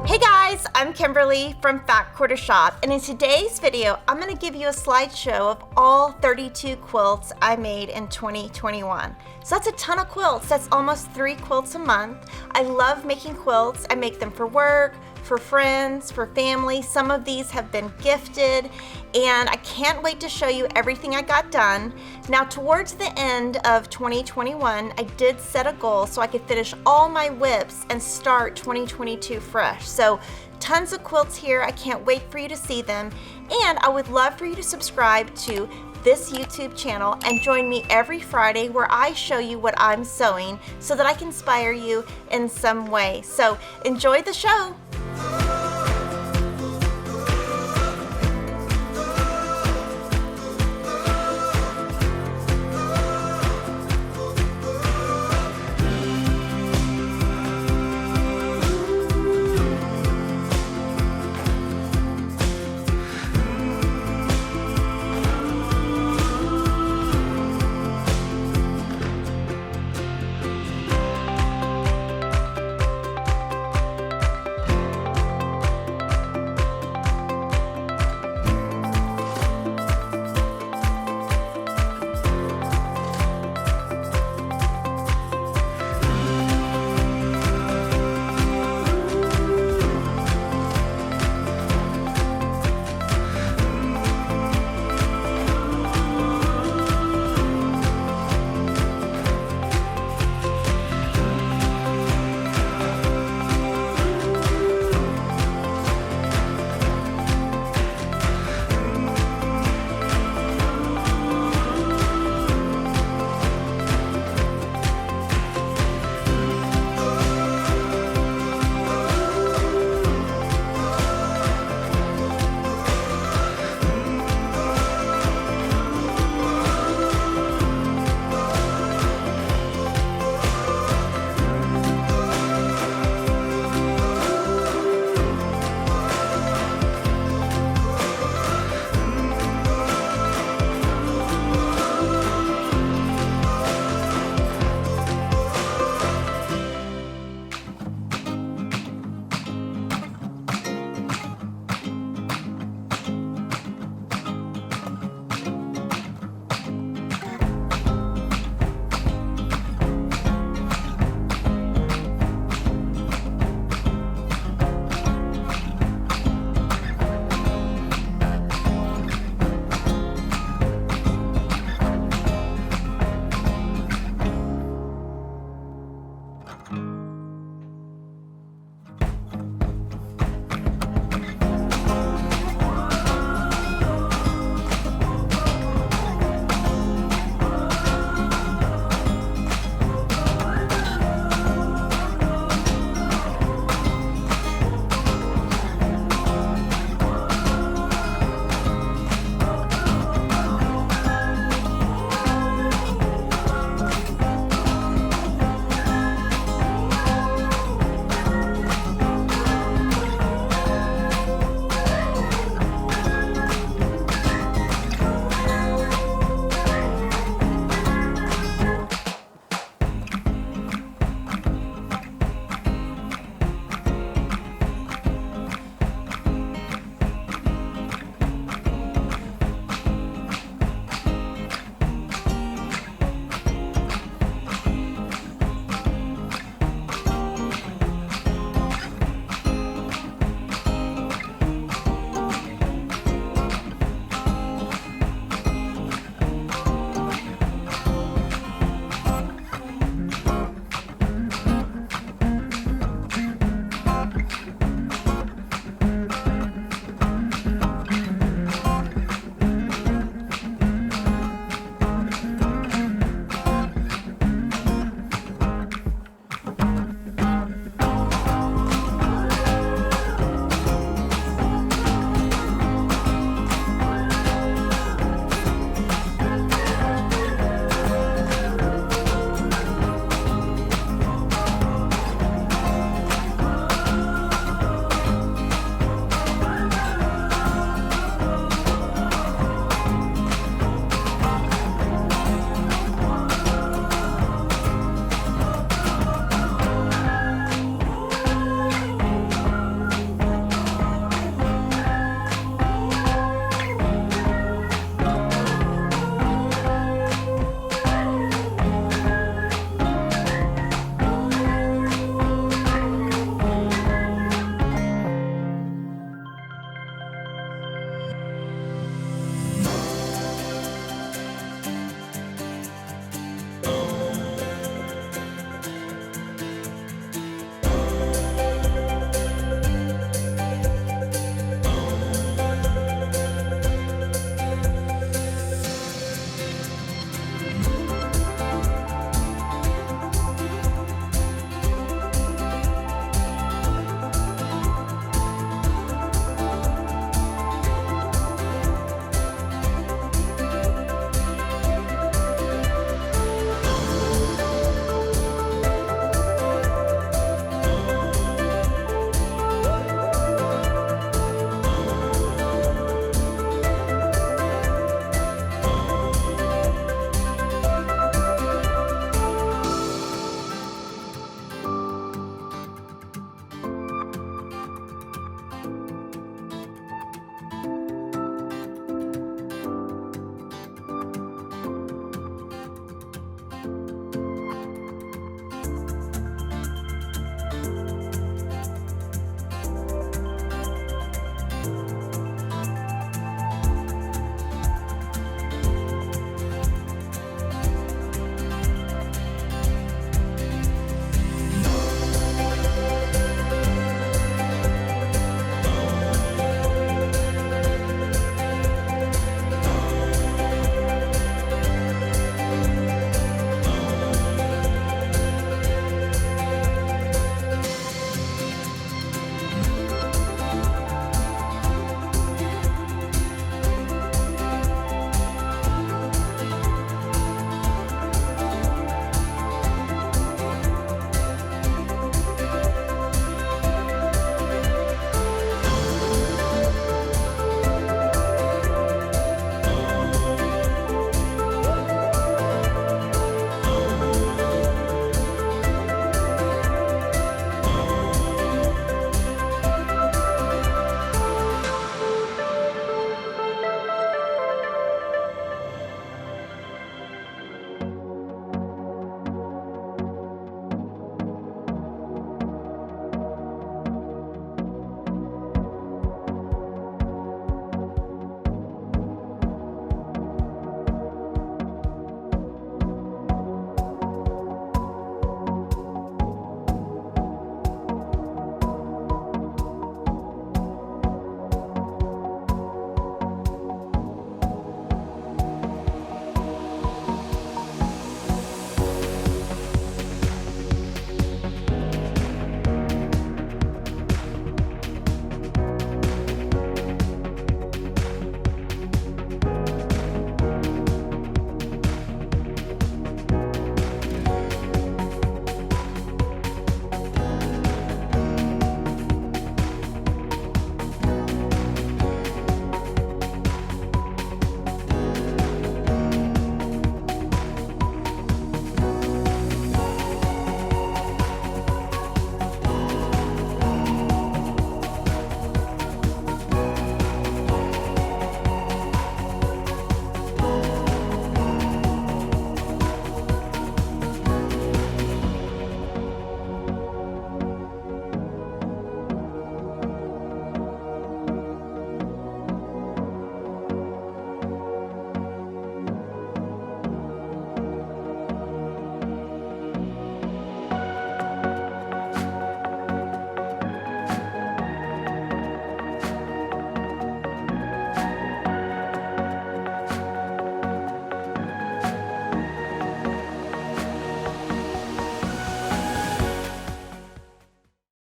Hey guys, I'm Kimberly from Fat Quarter Shop, and in today's video, I'm going to give you a slideshow of all 32 quilts I made in 2021. So that's a ton of quilts. That's almost 3 quilts a month. I love making quilts. I make them for work, for friends, for family. Some of these have been gifted, and I can't wait to show you everything I got done. Now, towards the end of 2021, I did set a goal so I could finish all my whips and start 2022 fresh. So tons of quilts here. I can't wait for you to see them, and I would love for you to subscribe to this YouTube channel and join me every Friday where I show you what I'm sewing so that I can inspire you in some way. So enjoy the show.